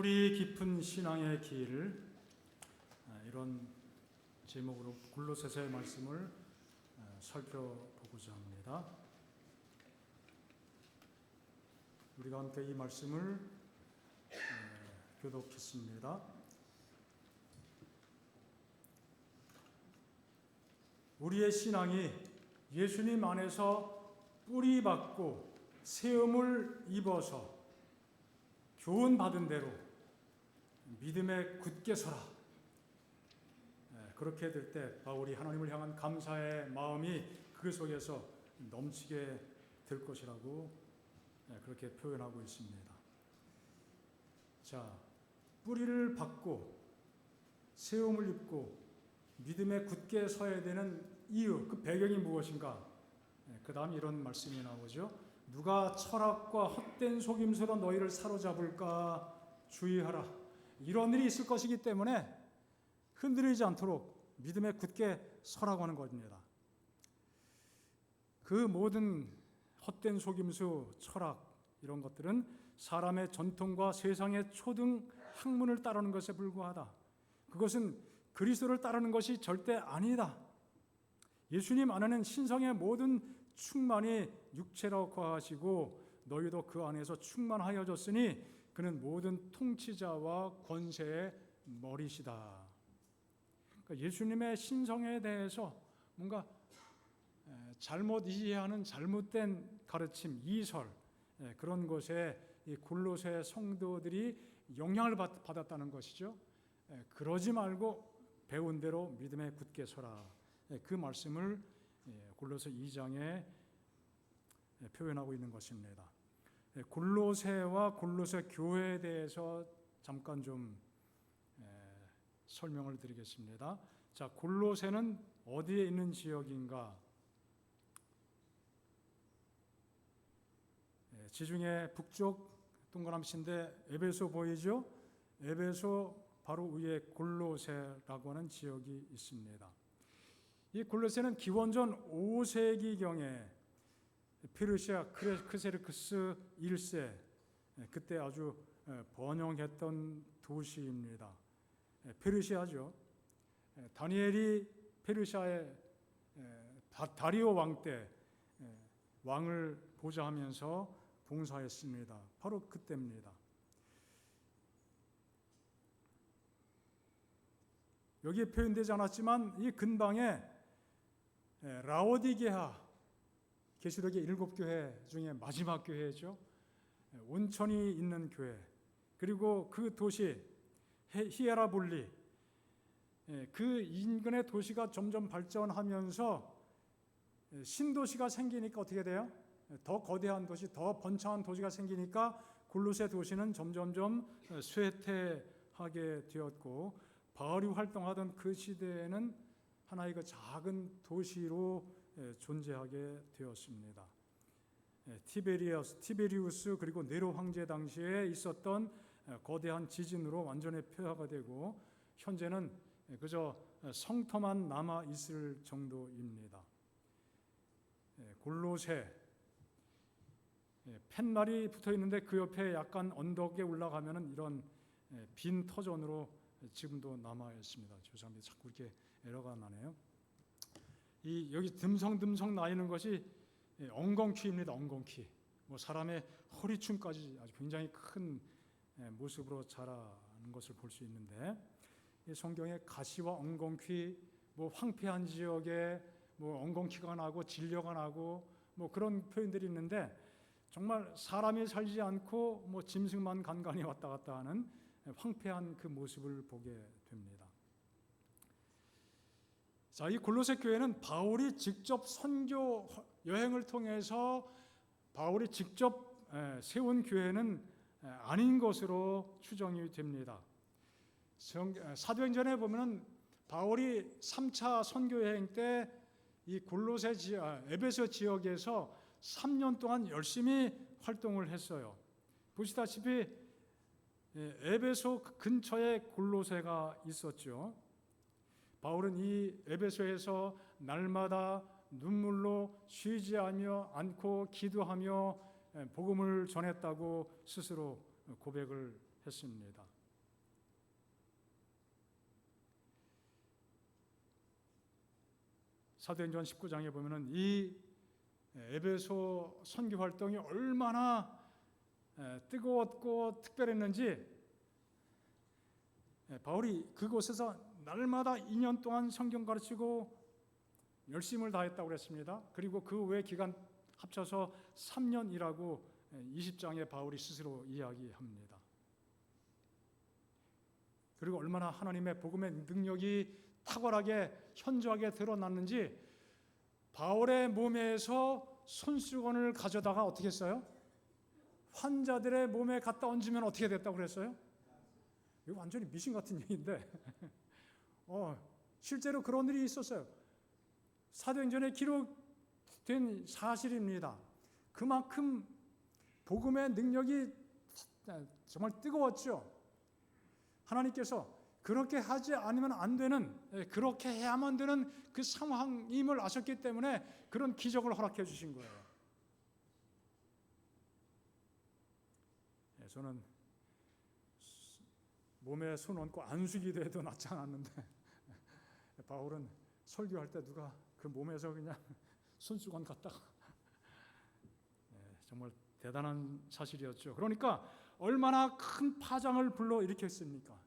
뿌리 깊은 신앙의 길, 이런 제목으로 골로새서의 말씀을 살펴보고자 합니다. 우리가 함께 이 말씀을 교독했습니다. 우리의 신앙이 예수님 안에서 뿌리 받고 세움을 입어서 교훈 받은 대로 믿음에 굳게 서라. 그렇게 될 때 바울이 하나님을 향한 감사의 마음이 그 속에서 넘치게 될 것이라고 그렇게 표현하고 있습니다. 자, 뿌리를 받고 세움을 입고 믿음에 굳게 서야 되는 이유, 그 배경이 무엇인가? 그 다음 이런 말씀이 나오죠. 누가 철학과 헛된 속임수로 너희를 사로잡을까 주의하라. 이런 일이 있을 것이기 때문에 흔들리지 않도록 믿음에 굳게 서라고 하는 겁니다. 그 모든 헛된 속임수, 철학 이런 것들은 사람의 전통과 세상의 초등 학문을 따르는 것에 불과하다. 그것은 그리스도를 따르는 것이 절대 아니다. 예수님 안에는 신성의 모든 충만이 육체로 거하시고 너희도 그 안에서 충만하여졌으니 그는 모든 통치자와 권세의 머리시다. 그러니까 예수님의 신성에 대해서 뭔가 잘못 이해하는 잘못된 가르침, 이설 그런 것에 이 골로새 성도들이 영향을 받았다는 것이죠. 그러지 말고 배운 대로 믿음에 굳게 서라. 그 말씀을 골로새 2장에 표현하고 있는 것입니다. 골로새와 골로새 교회에 대해서 잠깐 좀 설명을 드리겠습니다. 자, 골로새는 어디에 있는 지역인가? 지중해 북쪽 동그라미인데 에베소 보이죠? 에베소 바로 위에 골로새라고 하는 지역이 있습니다. 이 골로새는 기원전 5세기경에 페르시아 크세르크스 1세 그때 아주 번영했던 도시입니다. 페르시아죠. 다니엘이 페르시아의 다리오 왕 때 왕을 보좌하면서 봉사했습니다. 바로 그때입니다. 여기에 표현되지 않았지만 이 근방에 라오디게아, 계시록의 7교회 중에 마지막 교회죠. 온천이 있는 교회, 그리고 그 도시 히에라볼리, 그 인근의 도시가 점점 발전하면서 신도시가 생기니까 어떻게 돼요? 더 거대한 도시, 더 번창한 도시가 생기니까 골로새 도시는 점점점 쇠퇴하게 되었고, 바울이 활동하던 그 시대에는 하나의 그 작은 도시로 존재하게 되었습니다. 티베리우스 그리고 네로 황제 당시에 있었던 거대한 지진으로 완전히 폐허가 되고 현재는 그저 성터만 남아 있을 정도입니다. 골로새 팻말이 붙어 있는데 그 옆에 약간 언덕에 올라가면은 이런 빈 터전으로 지금도 남아 있습니다. 죄송합니다. 자꾸 이렇게 에러가 나네요. 여기 듬성듬성 나 있는 것이 엉겅퀴입니다. 엉겅퀴. 사람의 허리춤까지 아주 굉장히 큰 모습으로 자라는 것을 볼 수 있는데, 이 성경에 가시와 엉겅퀴, 황폐한 지역에 엉겅퀴가 나고 진려가 나고 그런 표현들이 있는데, 정말 사람이 살지 않고 짐승만 간간히 왔다 갔다 하는 황폐한 그 모습을 보게 됩니다. 자, 이 골로새 교회는 바울이 직접 선교 여행을 통해서 바울이 직접 세운 교회는 아닌 것으로 추정이 됩니다. 사도행전에 보면은 바울이 3차 선교 여행 때 이 골로새 에베소 지역에서 3년 동안 열심히 활동을 했어요. 보시다시피 에베소 근처에 골로새가 있었죠. 바울은 이 에베소에서 날마다 눈물로 쉬지 않고 기도하며 복음을 전했다고 스스로 고백을 했습니다. 사도행전 19장에 보면은 이 에베소 선교 활동이 얼마나 뜨거웠고 특별했는지 바울이 그곳에서 날마다 2년 동안 성경 가르치고 열심을 다했다고 그랬습니다. 그리고 그 외 기간 합쳐서 3년이라고 20장에 바울이 스스로 이야기합니다. 그리고 얼마나 하나님의 복음의 능력이 탁월하게 현저하게 드러났는지 바울의 몸에서 손수건을 가져다가 어떻게 했어요? 환자들의 몸에 갖다 얹으면 어떻게 됐다고 그랬어요? 이거 완전히 미신 같은 얘기인데 실제로 그런 일이 있었어요. 사도행전에 기록된 사실입니다. 그만큼 복음의 능력이 정말 뜨거웠죠. 하나님께서 그렇게 하지 않으면 안 되는, 그렇게 해야만 되는 그 상황임을 아셨기 때문에 그런 기적을 허락해 주신 거예요. 저는 몸에 손 얹고 안수기도 해도 낫지 않았는데 바울은 설교할 때 누가 그 몸에서 그냥 손수건 갖다가 정말 대단한 사실이었죠. 그러니까 얼마나 큰 파장을 불러일으켰습니까?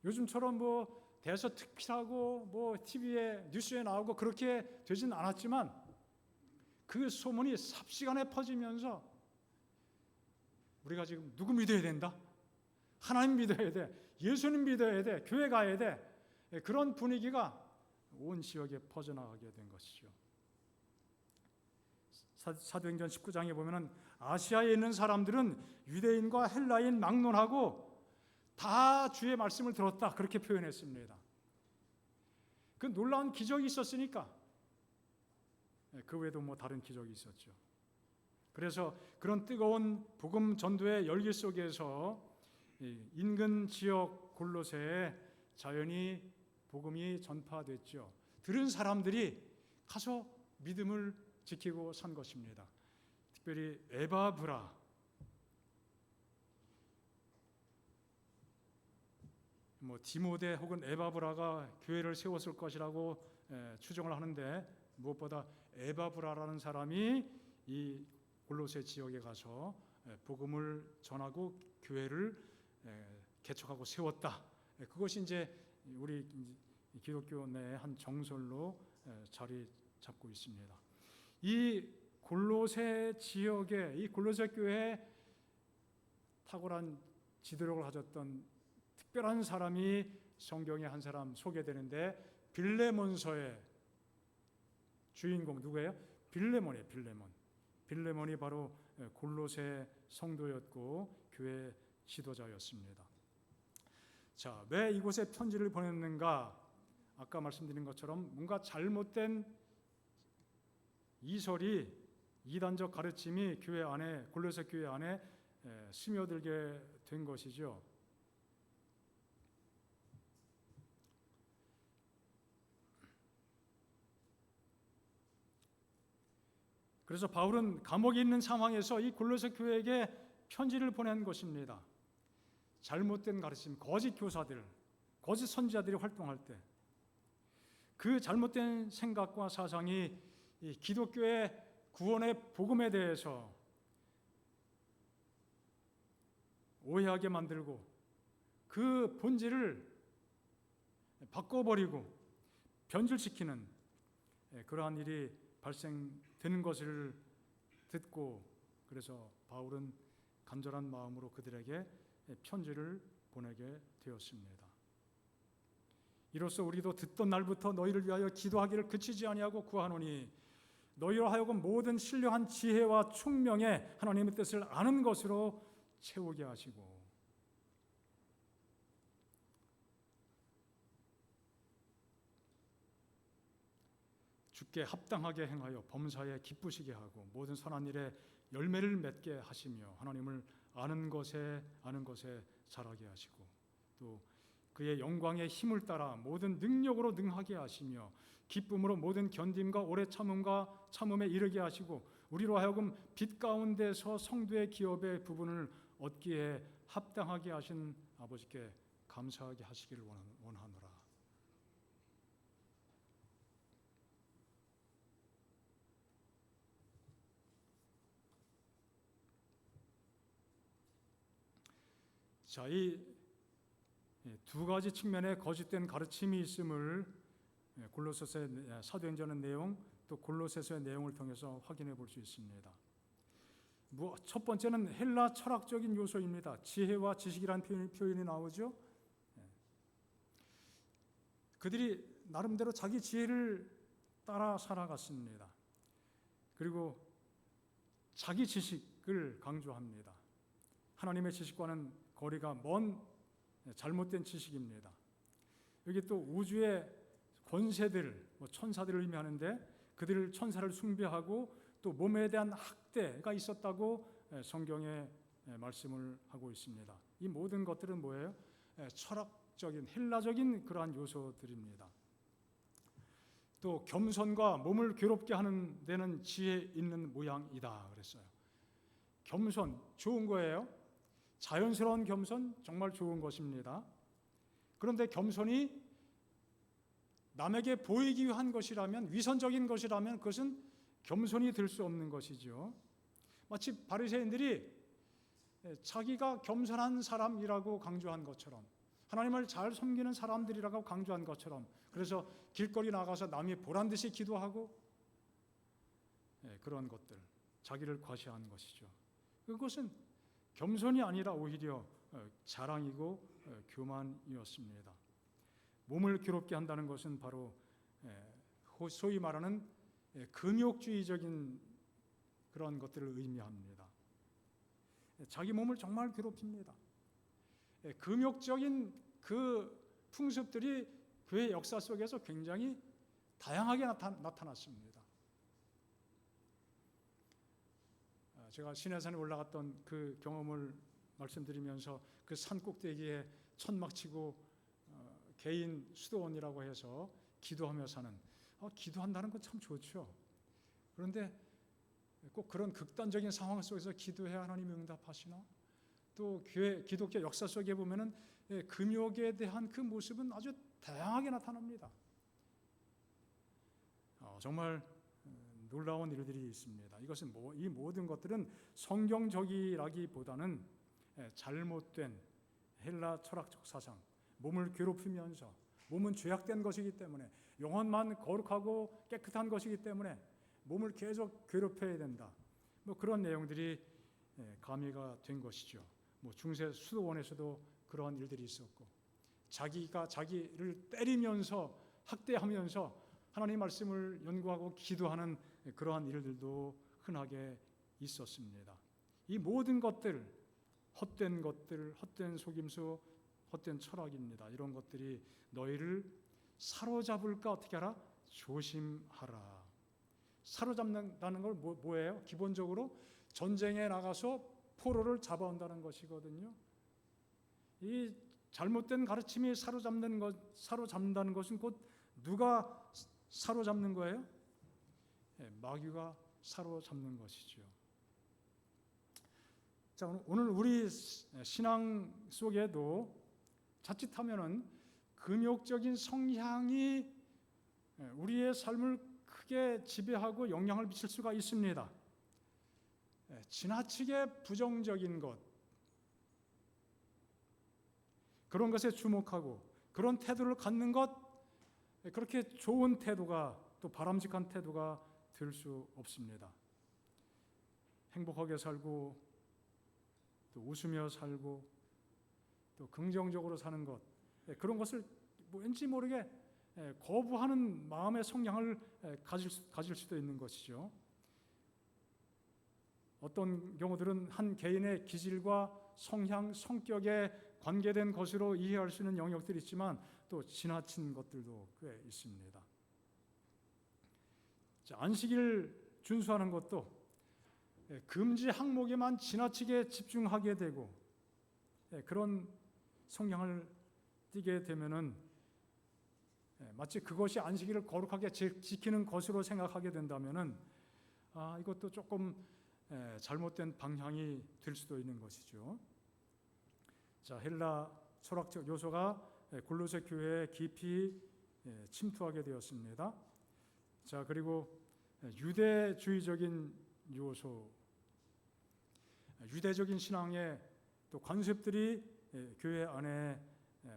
요즘처럼 뭐 대서특필하고 뭐 TV에 뉴스에 나오고 그렇게 되진 않았지만 그 소문이 삽시간에 퍼지면서 우리가 지금 누구 믿어야 된다? 하나님 믿어야 돼. 예수님 믿어야 돼. 교회 가야 돼. 그런 분위기가 온 지역에 퍼져나가게 된 것이죠. 사도행전 19장에 보면은 아시아에 있는 사람들은 유대인과 헬라인 막론하고 다 주의 말씀을 들었다. 그렇게 표현했습니다. 그 놀라운 기적이 있었으니까 그 외에도 뭐 다른 기적이 있었죠. 그래서 그런 뜨거운 복음 전도의 열기 속에서 인근 지역 골로새에 자연히 복음이 전파됐죠. 들은 사람들이 가서 믿음을 지키고 산 것입니다. 특별히 에바브라, 디모데 혹은 에바브라가 교회를 세웠을 것이라고 추정을 하는데 무엇보다 에바브라라는 사람이 이 골로새 지역에 가서 복음을 전하고 교회를 개척하고 세웠다. 그것이 이제 우리 기독교 내의 한 정설로 자리 잡고 있습니다. 이 골로새 지역에 이 골로새 교회에 탁월한 지도력을 가졌던 특별한 사람이 성경에 한 사람 소개되는데 빌레몬서의 주인공 누구예요? 빌레몬이에요. 빌레몬이 바로 골로새 성도였고 교회 지도자였습니다. 자, 왜 이곳에 편지를 보냈는가? 아까 말씀드린 것처럼 뭔가 잘못된 이설이 이단적 가르침이 교회 안에 골로새 교회 안에 스며들게 된 것이죠. 그래서 바울은 감옥에 있는 상황에서 이 골로새 교회에게 편지를 보낸 것입니다. 잘못된 가르침, 거짓 교사들, 거짓 선지자들이 활동할 때 그 잘못된 생각과 사상이 이 기독교의 구원의 복음에 대해서 오해하게 만들고 그 본질을 바꿔버리고 변질시키는 그러한 일이 발생되는 것을 듣고 그래서 바울은 간절한 마음으로 그들에게 편지를 보내게 되었습니다. 이로써 우리도 듣던 날부터 너희를 위하여 기도하기를 그치지 아니하고 구하노니 너희로 하여금 모든 신령한 지혜와 총명에 하나님의 뜻을 아는 것으로 채우게 하시고 주께 합당하게 행하여 범사에 기쁘시게 하고 모든 선한 일에 열매를 맺게 하시며 하나님을 아는 것에 자라게 하시고 또 그의 영광의 힘을 따라 모든 능력으로 능하게 하시며 기쁨으로 모든 견딤과 오래 참음과 참음에 이르게 하시고 우리로 하여금 빛 가운데서 성도의 기업의 부분을 얻기에 합당하게 하신 아버지께 감사하게 하시기를 원하노라. 자, 이 두 가지 측면의 거짓된 가르침이 있음을 골로새서의 사도행전의 내용 또 골로새서의 내용을 통해서 확인해 볼 수 있습니다. 첫 번째는 헬라 철학적인 요소입니다. 지혜와 지식이라는 표현이 나오죠. 그들이 나름대로 자기 지혜를 따라 살아갔습니다. 그리고 자기 지식을 강조합니다. 하나님의 지식과는 거리가 먼 잘못된 지식입니다. 여기 또 우주의 권세들, 천사들을 의미하는데 그들을 천사를 숭배하고 또 몸에 대한 학대가 있었다고 성경에 말씀을 하고 있습니다. 이 모든 것들은 뭐예요? 철학적인 헬라적인 그러한 요소들입니다. 또 겸손과 몸을 괴롭게 하는 데는 지혜 있는 모양이다 그랬어요. 겸손 좋은 거예요. 자연스러운 겸손 정말 좋은 것입니다. 그런데 겸손이 남에게 보이기 위한 것이라면, 위선적인 것이라면 그것은 겸손이 될 수 없는 것이죠. 마치 바리새인들이 자기가 겸손한 사람이라고 강조한 것처럼, 하나님을 잘 섬기는 사람들이라고 강조한 것처럼, 그래서 길거리 나가서 남이 보란 듯이 기도하고 그런 것들, 자기를 과시한 것이죠. 그것은 겸손이 아니라 오히려 자랑이고 교만이었습니다. 몸을 괴롭게 한다는 것은 바로 소위 말하는 금욕주의적인 그런 것들을 의미합니다. 자기 몸을 정말 괴롭힙니다. 금욕적인 그 풍습들이 교회 역사 속에서 굉장히 다양하게 나타났습니다. 제가 시내산에 올라갔던 그 경험을 말씀드리면서 그 산 꼭대기에 천막 치고 개인 수도원이라고 해서 기도하며 사는, 기도한다는 건 참 좋죠. 그런데 꼭 그런 극단적인 상황 속에서 기도해야 하나님이 응답하시나? 또 교회 기독교 역사 속에 보면은 금욕에 대한 그 모습은 아주 다양하게 나타납니다. 정말 놀라운 일들이 있습니다. 이것은 이 모든 것들은 성경적이라기보다는 잘못된 헬라 철학적 사상, 몸을 괴롭히면서, 몸은 죄악된 것이기 때문에, 영혼만 거룩하고 깨끗한 것이기 때문에 몸을 계속 괴롭혀야 된다, 그런 내용들이 가미가 된 것이죠. 중세 수도원에서도 그러한 일들이 있었고, 자기가 자기를 때리면서 학대하면서 하나님 말씀을 연구하고 기도하는 그러한 일들도 흔하게 있었습니다. 이 모든 것들, 헛된 속임수, 헛된 철학입니다. 이런 것들이 너희를 사로잡을까 어떻게 하라? 조심하라. 사로잡는다는 걸 뭐예요? 기본적으로 전쟁에 나가서 포로를 잡아온다는 것이거든요. 이 잘못된 가르침이 사로잡는다는 것은 곧 누가 사로잡는 거예요? 마귀가 사로잡는 것이죠. 자, 오늘 우리 신앙 속에도 자칫하면은 금욕적인 성향이 우리의 삶을 크게 지배하고 영향을 미칠 수가 있습니다. 지나치게 부정적인 것, 그런 것에 주목하고 그런 태도를 갖는 것, 그렇게 좋은 태도가, 또 바람직한 태도가 될 수 없습니다. 행복하게 살고 또 웃으며 살고 또 긍정적으로 사는 것, 그런 것을 왠지 모르게 거부하는 마음의 성향을 가질 수도 있는 것이죠. 어떤 경우들은 한 개인의 기질과 성향, 성격에 관계된 것으로 이해할 수 있는 영역들이 있지만 또 지나친 것들도 꽤 있습니다. 자, 안식일을 준수하는 것도 금지 항목에만 지나치게 집중하게 되고 그런 성향을 띠게 되면은 마치 그것이 안식일을 거룩하게 지키는 것으로 생각하게 된다면은 이것도 조금 잘못된 방향이 될 수도 있는 것이죠. 자, 헬라 철학적 요소가 골로새 교회에 깊이 침투하게 되었습니다. 자, 그리고 유대주의적인 요소, 유대적인 신앙의 또 관습들이 교회 안에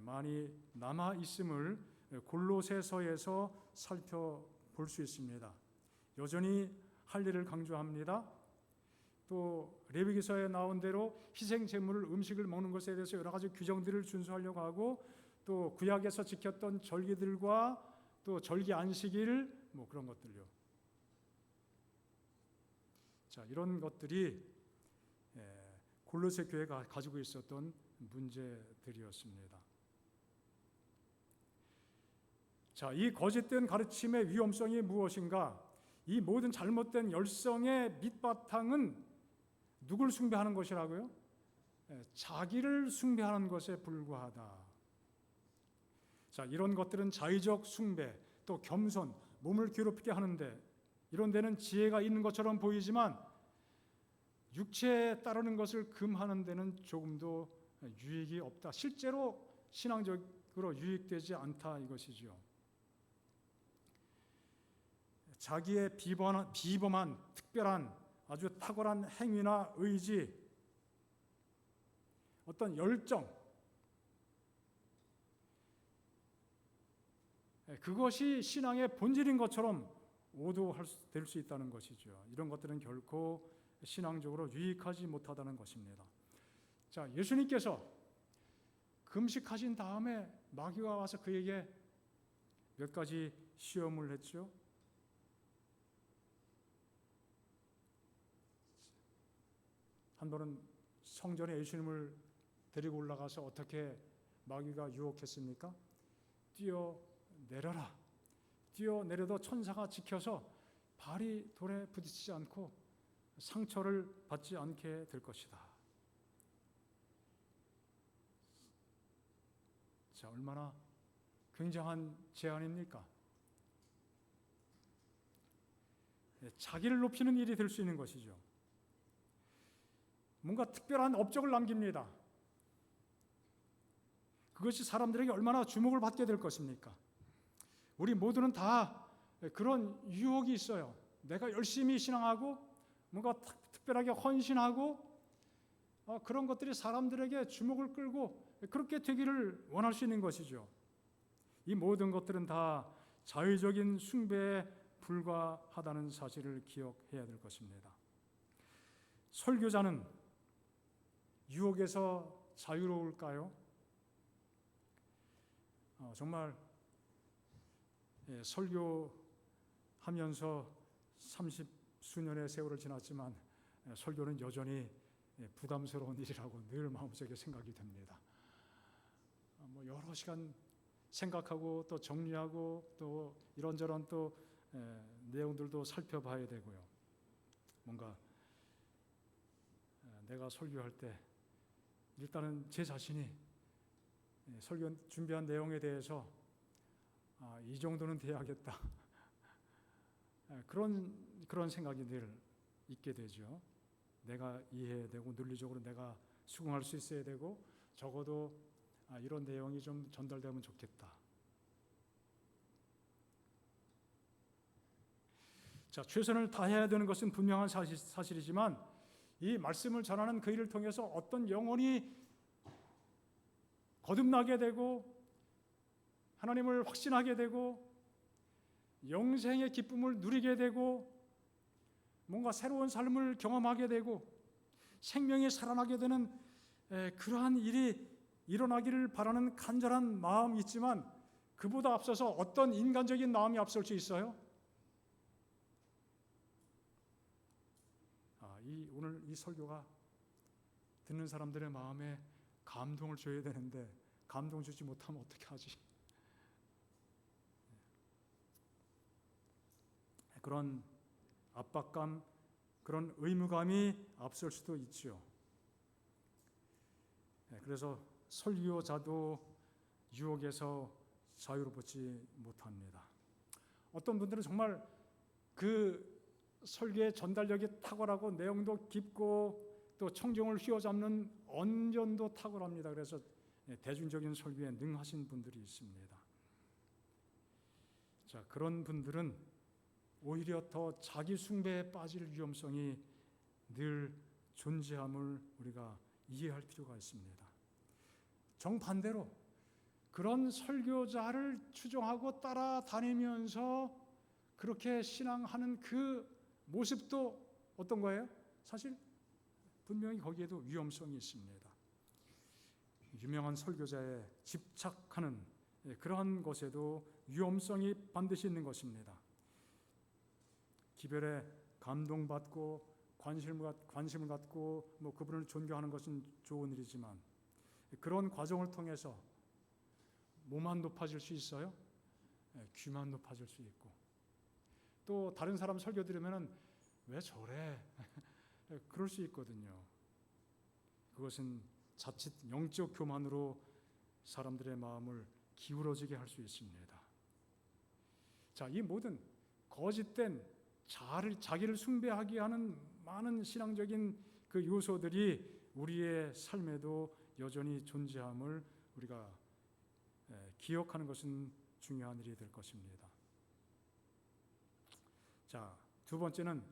많이 남아 있음을 골로새서에서 살펴볼 수 있습니다. 여전히 할 일을 강조합니다. 또 레위기서에 나온 대로 희생 제물을 음식을 먹는 것에 대해서 여러 가지 규정들을 준수하려고 하고 또 구약에서 지켰던 절기들과 또 절기 안식일 그런 것들요. 자, 이런 것들이 골로새 교회가 가지고 있었던 문제들이었습니다. 자, 이 거짓된 가르침의 위험성이 무엇인가? 이 모든 잘못된 열성의 밑바탕은 누굴 숭배하는 것이라고요? 자기를 숭배하는 것에 불과하다. 자, 이런 것들은 자의적 숭배, 또 겸손, 몸을 괴롭히게 하는데 이런 데는 지혜가 있는 것처럼 보이지만 육체에 따르는 것을 금하는 데는 조금도 유익이 없다. 실제로 신앙적으로 유익되지 않다 이것이죠. 자기의 비범한 특별한 아주 탁월한 행위나 의지, 어떤 열정, 그것이 신앙의 본질인 것처럼 오도될 수 있다는 것이죠. 이런 것들은 결코 신앙적으로 유익하지 못하다는 것입니다. 자, 예수님께서 금식하신 다음에 마귀가 와서 그에게 몇 가지 시험을 했죠. 한 번은 성전에 예수님을 데리고 올라가서 어떻게 마귀가 유혹했습니까? 뛰어내려라. 뛰어내려도 천사가 지켜서 발이 돌에 부딪히지 않고 상처를 받지 않게 될 것이다. 자, 얼마나 굉장한 제안입니까? 자기를 높이는 일이 될 수 있는 것이죠. 뭔가 특별한 업적을 남깁니다. 그것이 사람들에게 얼마나 주목을 받게 될 것입니까? 우리 모두는 다 그런 유혹이 있어요. 내가 열심히 신앙하고 뭔가 특별하게 헌신하고 그런 것들이 사람들에게 주목을 끌고 그렇게 되기를 원할 수 있는 것이죠. 이 모든 것들은 다 자의적인 숭배에 불과하다는 사실을 기억해야 될 것입니다. 설교자는 유혹에서 자유로울까요? 정말 설교하면서 30수년의 세월을 지났지만 설교는 여전히 부담스러운 일이라고 늘 마음속에 생각이 됩니다. 여러 시간 생각하고 또 정리하고 또 이런저런 또 내용들도 살펴봐야 되고요. 뭔가 내가 설교할 때 일단은 제 자신이 설교 준비한 내용에 대해서 이 정도는 돼야겠다. 그런 생각이 늘 있게 되죠. 내가 이해되고 논리적으로 내가 수긍할 수 있어야 되고 적어도 이런 내용이 좀 전달되면 좋겠다. 자, 최선을 다해야 되는 것은 분명한 사실이지만 이 말씀을 전하는 그 일을 통해서 어떤 영혼이 거듭나게 되고 하나님을 확신하게 되고 영생의 기쁨을 누리게 되고 뭔가 새로운 삶을 경험하게 되고 생명이 살아나게 되는 그러한 일이 일어나기를 바라는 간절한 마음이 있지만 그보다 앞서서 어떤 인간적인 마음이 앞설 수 있어요? 오늘 이 설교가 듣는 사람들의 마음에 감동을 줘야 되는데 감동 주지 못하면 어떻게 하지? 그런 압박감, 그런 의무감이 앞설 수도 있죠. 그래서 설교자도 유혹에서 자유롭지 못합니다. 어떤 분들은 정말 그 설교의 전달력이 탁월하고 내용도 깊고 또 청중을 휘어잡는 언변도 탁월합니다. 그래서 대중적인 설교에 능하신 분들이 있습니다. 자, 그런 분들은 오히려 더 자기 숭배에 빠질 위험성이 늘 존재함을 우리가 이해할 필요가 있습니다. 정반대로 그런 설교자를 추종하고 따라다니면서 그렇게 신앙하는 그 모습도 어떤 거예요? 사실 분명히 거기에도 위험성이 있습니다. 유명한 설교자에 집착하는 그러한 것에도 위험성이 반드시 있는 것입니다. 기별에 감동받고 관심을 갖고 그분을 존경하는 것은 좋은 일이지만 그런 과정을 통해서 뭐만 높아질 수 있어요? 귀만 높아질 수 있고 또 다른 사람 설교 들으면 왜 저래? 그럴 수 있거든요. 그것은 자칫 영적 교만으로 사람들의 마음을 기울어지게 할 수 있습니다. 자, 이 모든 거짓된 자기를 숭배하게 하는 많은 신앙적인 그 요소들이 우리의 삶에도 여전히 존재함을 우리가 기억하는 것은 중요한 일이 될 것입니다. 자, 두 번째는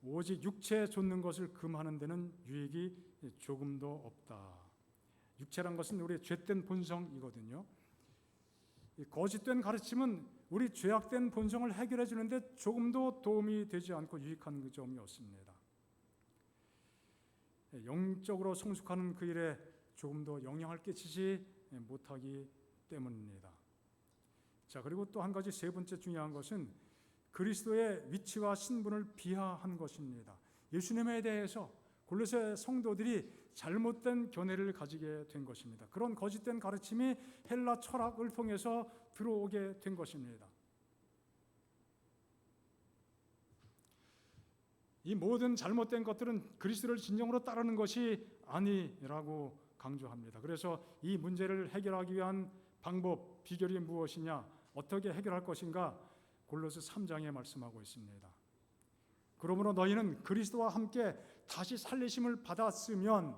오직 육체에 좇는 것을 금하는 데는 유익이 조금도 없다. 육체란 것은 우리의 죄된 본성이거든요. 거짓된 가르침은 우리 죄악된 본성을 해결해 주는데 조금도 도움이 되지 않고 유익한 그 점이 없습니다. 영적으로 성숙하는 그 일에 조금도 영향을 끼치지 못하기 때문입니다. 자, 그리고 또 한 가지 세 번째 중요한 것은 그리스도의 위치와 신분을 비하한 것입니다. 예수님에 대해서 골로새 성도들이 잘못된 견해를 가지게 된 것입니다. 그런 거짓된 가르침이 헬라 철학을 통해서 들어오게 된 것입니다. 이 모든 잘못된 것들은 그리스도를 진정으로 따르는 것이 아니라고 강조합니다. 그래서 이 문제를 해결하기 위한 방법, 비결이 무엇이냐, 어떻게 해결할 것인가 골로새 3장에 말씀하고 있습니다. 그러므로 너희는 그리스도와 함께 다시 살리심을 받았으면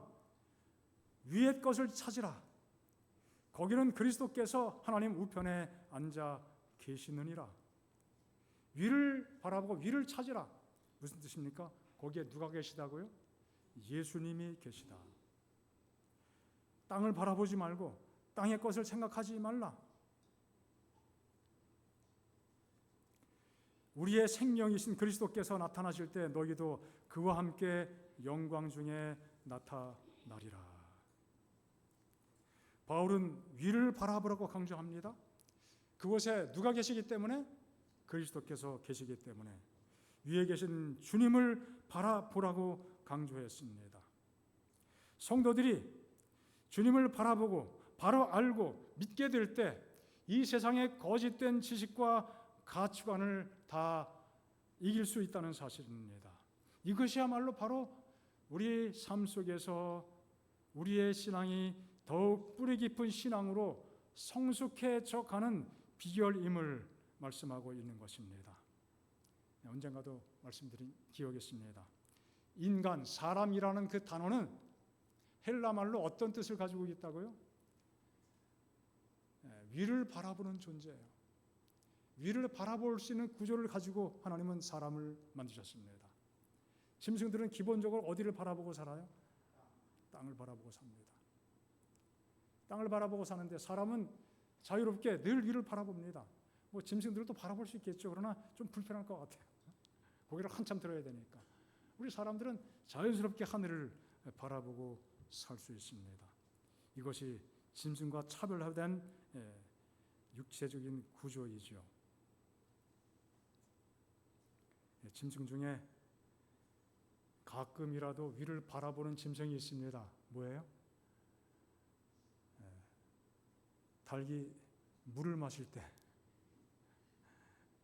위의 것을 찾으라. 거기는 그리스도께서 하나님 우편에 앉아 계시느니라. 위를 바라보고 위를 찾으라. 무슨 뜻입니까? 거기에 누가 계시다고요? 예수님이 계시다. 땅을 바라보지 말고 땅의 것을 생각하지 말라. 우리의 생명이신 그리스도께서 나타나실 때 너희도 그와 함께 영광 중에 나타나리라. 바울은 위를 바라보라고 강조합니다. 그곳에 누가 계시기 때문에? 그리스도께서 계시기 때문에 위에 계신 주님을 바라보라고 강조했습니다. 성도들이 주님을 바라보고 바로 알고 믿게 될 때 이 세상의 거짓된 지식과 가치관을 다 이길 수 있다는 사실입니다. 이것이야말로 바로 우리 삶 속에서 우리의 신앙이 더욱 뿌리 깊은 신앙으로 성숙해져 가는 비결임을 말씀하고 있는 것입니다. 언젠가도 말씀드린 기억이 있습니다. 인간, 사람이라는 그 단어는 헬라말로 어떤 뜻을 가지고 있다고요? 위를 바라보는 존재예요. 위를 바라볼 수 있는 구조를 가지고 하나님은 사람을 만드셨습니다. 짐승들은 기본적으로 어디를 바라보고 살아요? 땅을 바라보고 삽니다. 땅을 바라보고 사는데 사람은 자유롭게 늘 위를 바라봅니다. 짐승들도 바라볼 수 있겠죠. 그러나 좀 불편할 것 같아요. 고개를 한참 들어야 되니까. 우리 사람들은 자연스럽게 하늘을 바라보고 살 수 있습니다. 이것이 짐승과 차별화된 육체적인 구조이죠. 짐승 중에 가끔이라도 위를 바라보는 짐승이 있습니다. 뭐예요? 닭이 물을 마실 때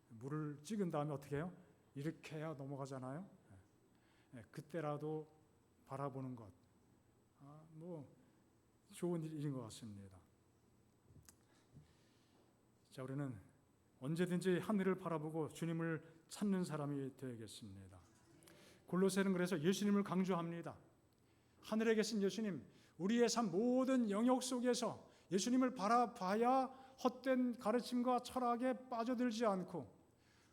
물을 찍은 다음에 어떻게 해요? 이렇게 해야 넘어가잖아요. 그때라도 바라보는 것, 좋은 일인 것 같습니다. 자, 우리는 언제든지 하늘을 바라보고 주님을 찾는 사람이 되겠습니다. 골로새는 그래서 예수님을 강조합니다. 하늘에 계신 예수님, 우리의 삶 모든 영역 속에서 예수님을 바라봐야 헛된 가르침과 철학에 빠져들지 않고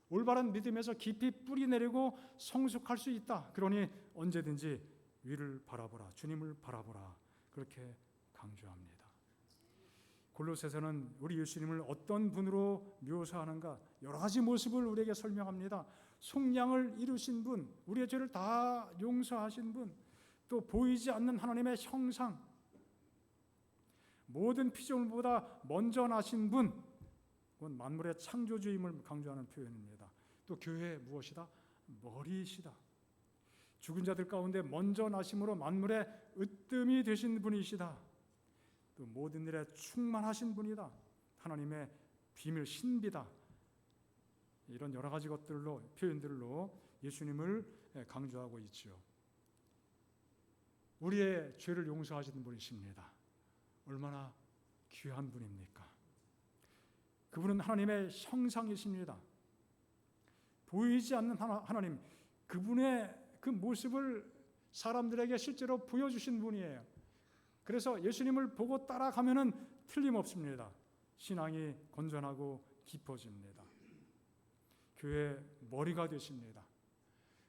올바른 믿음에서 깊이 뿌리 내리고 성숙할 수 있다. 그러니 언제든지 위를 바라보라, 주님을 바라보라, 그렇게 강조합니다. 골로새서는 우리 예수님을 어떤 분으로 묘사하는가 여러 가지 모습을 우리에게 설명합니다. 속량을 이루신 분, 우리의 죄를 다 용서하신 분, 또 보이지 않는 하나님의 형상, 모든 피조물보다 먼저 나신 분, 그건 만물의 창조주임을 강조하는 표현입니다. 또 교회의 무엇이다? 머리이시다. 죽은 자들 가운데 먼저 나심으로 만물의 으뜸이 되신 분이시다. 또 모든 일에 충만하신 분이다. 하나님의 비밀 신비다. 이런 여러 가지 것들로 표현들로 예수님을 강조하고 있지요. 우리의 죄를 용서하시는 분이십니다. 얼마나 귀한 분입니까? 그분은 하나님의 형상이십니다. 보이지 않는 하나님, 그분의 그 모습을 사람들에게 실제로 보여주신 분이에요. 그래서 예수님을 보고 따라가면은 틀림없습니다. 신앙이 건전하고 깊어집니다. 교회의 머리가 되십니다.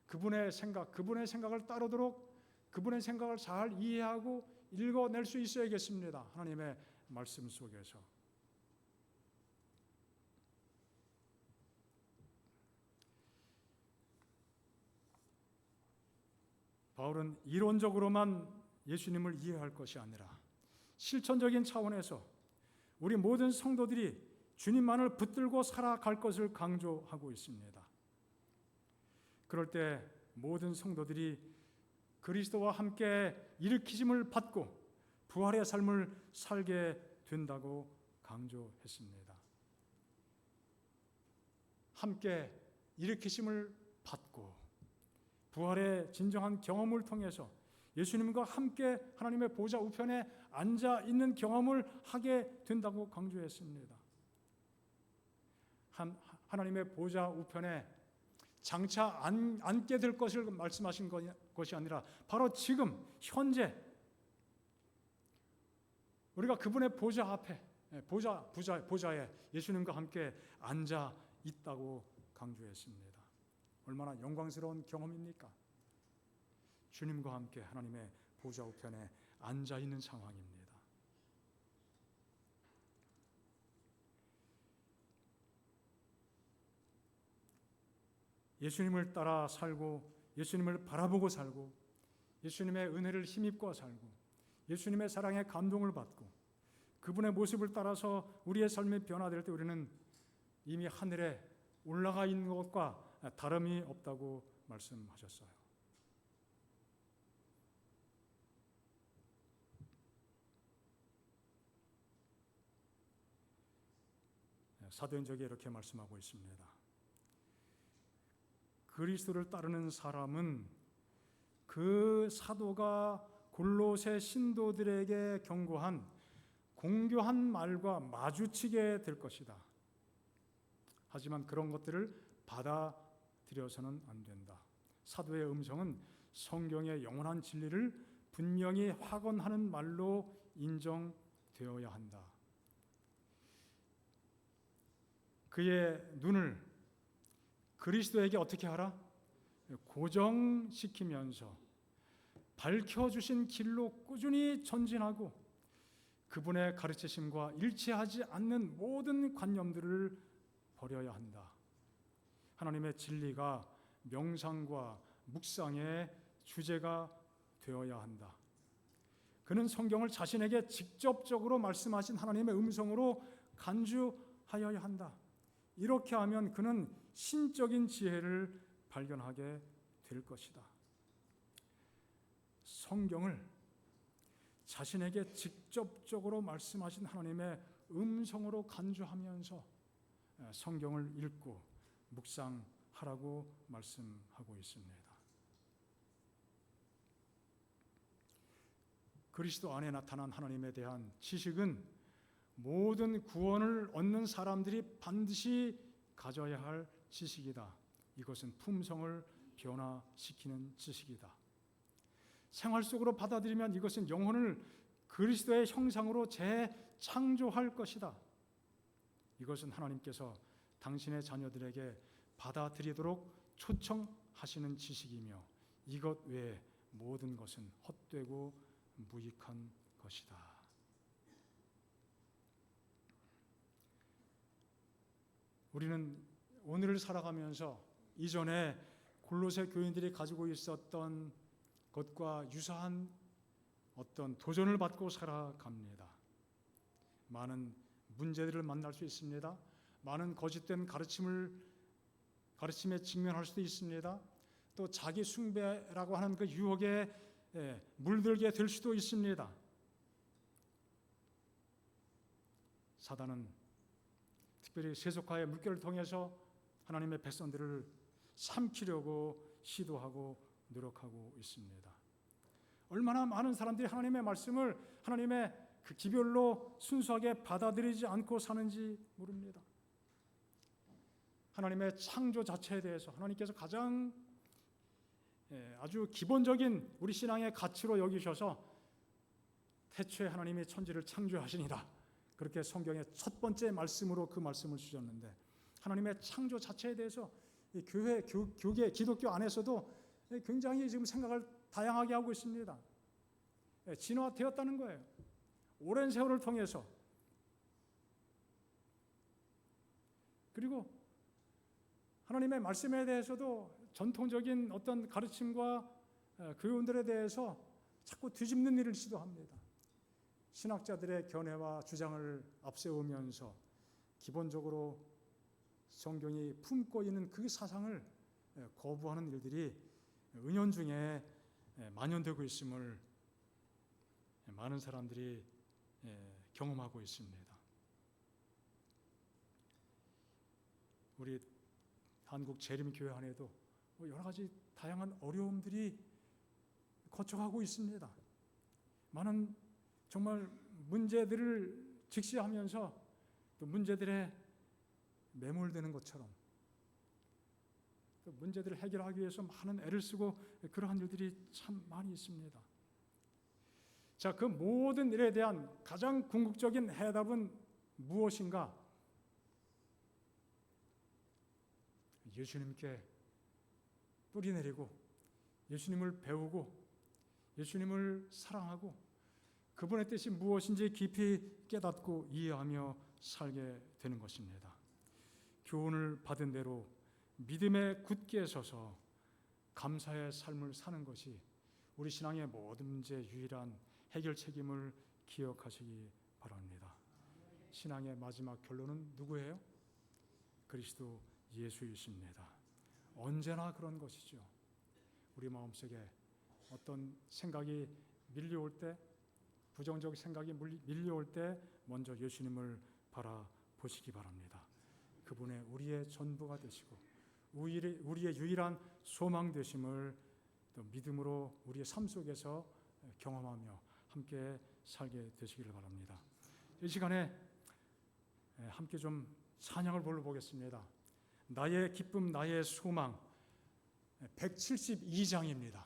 그분의 생각을 따르도록 그분의 생각을 잘 이해하고 읽어낼 수 있어야겠습니다. 하나님의 말씀 속에서. 바울은 이론적으로만 예수님을 이해할 것이 아니라 실천적인 차원에서 우리 모든 성도들이 주님만을 붙들고 살아갈 것을 강조하고 있습니다. 그럴 때 모든 성도들이 그리스도와 함께 일으키심을 받고 부활의 삶을 살게 된다고 강조했습니다. 함께 일으키심을 받고 부활의 진정한 경험을 통해서 예수님과 함께 하나님의 보좌 우편에 앉아 있는 경험을 하게 된다고 강조했습니다. 하나님의 보좌 우편에 장차 앉게 될 것을 말씀하신 것이 아니라 바로 지금 현재 우리가 그분의 보좌 앞에 보좌에 예수님과 함께 앉아 있다고 강조했습니다. 얼마나 영광스러운 경험입니까? 주님과 함께 하나님의 보좌 우편에 앉아 있는 상황입니다. 예수님을 따라 살고 예수님을 바라보고 살고 예수님의 은혜를 힘입고 살고 예수님의 사랑에 감동을 받고 그분의 모습을 따라서 우리의 삶이 변화될 때 우리는 이미 하늘에 올라가 있는 것과 다름이 없다고 말씀하셨어요. 사도행전에 이렇게 말씀하고 있습니다. 그리스도를 따르는 사람은 그 사도가 골로새 신도들에게 경고한 공교한 말과 마주치게 될 것이다. 하지만 그런 것들을 받아들여서는 안 된다. 사도의 음성은 성경의 영원한 진리를 분명히 확언하는 말로 인정되어야 한다. 그의 눈을 그리스도에게 어떻게 하라? 고정시키면서 밝혀주신 길로 꾸준히 전진하고 그분의 가르치심과 일치하지 않는 모든 관념들을 버려야 한다. 하나님의 진리가 명상과 묵상의 주제가 되어야 한다. 그는 성경을 자신에게 직접적으로 말씀하신 하나님의 음성으로 간주하여야 한다. 이렇게 하면 그는 신적인 지혜를 발견하게 될 것이다. 성경을 자신에게 직접적으로 말씀하신 하나님의 음성으로 간주하면서 성경을 읽고 묵상하라고 말씀하고 있습니다. 그리스도 안에 나타난 하나님에 대한 지식은 모든 구원을 얻는 사람들이 반드시 가져야 할 지식이다. 이것은 품성을 변화시키는 지식이다. 생활 속으로 받아들이면 이것은 영혼을 그리스도의 형상으로 재창조할 것이다. 이것은 하나님께서 당신의 자녀들에게 받아들이도록 초청하시는 지식이며 이것 외에 모든 것은 헛되고 무익한 것이다. 우리는 오늘을 살아가면서 이전에 골로새 교인들이 가지고 있었던 것과 유사한 어떤 도전을 받고 살아갑니다. 많은 문제들을 만날 수 있습니다. 많은 거짓된 가르침에 직면할 수도 있습니다. 또 자기 숭배라고 하는 그 유혹에 물들게 될 수도 있습니다. 사단은 특별히 세속화의 물결을 통해서 하나님의 백성들을 삼키려고 시도하고 노력하고 있습니다. 얼마나 많은 사람들이 하나님의 말씀을 하나님의 그 기별로 순수하게 받아들이지 않고 사는지 모릅니다. 하나님의 창조 자체에 대해서 하나님께서 가장 아주 기본적인 우리 신앙의 가치로 여기셔서 태초에 하나님이 천지를 창조하시니라, 그렇게 성경의 첫 번째 말씀으로 그 말씀을 주셨는데, 하나님의 창조 자체에 대해서 교계 기독교 안에서도 굉장히 지금 생각을 다양하게 하고 있습니다. 진화되었다는 거예요. 오랜 세월을 통해서. 그리고 하나님의 말씀에 대해서도 전통적인 어떤 가르침과 교훈들에 대해서 자꾸 뒤집는 일을 시도합니다. 신학자들의 견해와 주장을 앞세우면서 기본적으로 성경이 품고 있는 그 사상을 거부하는 일들이 은연중에 만연되고 있음을 많은 사람들이 경험하고 있습니다. 우리 한국 재림교회 안에도 여러 가지 다양한 어려움들이 거쳐가고 있습니다. 많은 정말 문제들을 직시하면서 또 문제들에 매몰되는 것처럼, 또 문제들을 해결하기 위해서 많은 애를 쓰고 그러한 일들이 참 많이 있습니다. 자, 그 모든 일에 대한 가장 궁극적인 해답은 무엇인가? 예수님께 뿌리내리고 예수님을 배우고 예수님을 사랑하고 그분의 뜻이 무엇인지 깊이 깨닫고 이해하며 살게 되는 것입니다. 교훈을 받은 대로 믿음에 굳게 서서 감사의 삶을 사는 것이 우리 신앙의 모든 문제 유일한 해결 책임을 기억하시기 바랍니다. 신앙의 마지막 결론은 누구예요? 그리스도 예수이십니다. 언제나 그런 것이죠. 우리 마음속에 어떤 생각이 밀려올 때, 부정적 생각이 밀려올 때 먼저 예수님을 바라보시기 바랍니다. 그분의 우리의 전부가 되시고 우리의 유일한 소망 되심을 또 믿음으로 우리의 삶 속에서 경험하며 함께 살게 되시기를 바랍니다. 이 시간에 함께 좀 찬양을 불러보겠습니다. 나의 기쁨 나의 소망 172장입니다.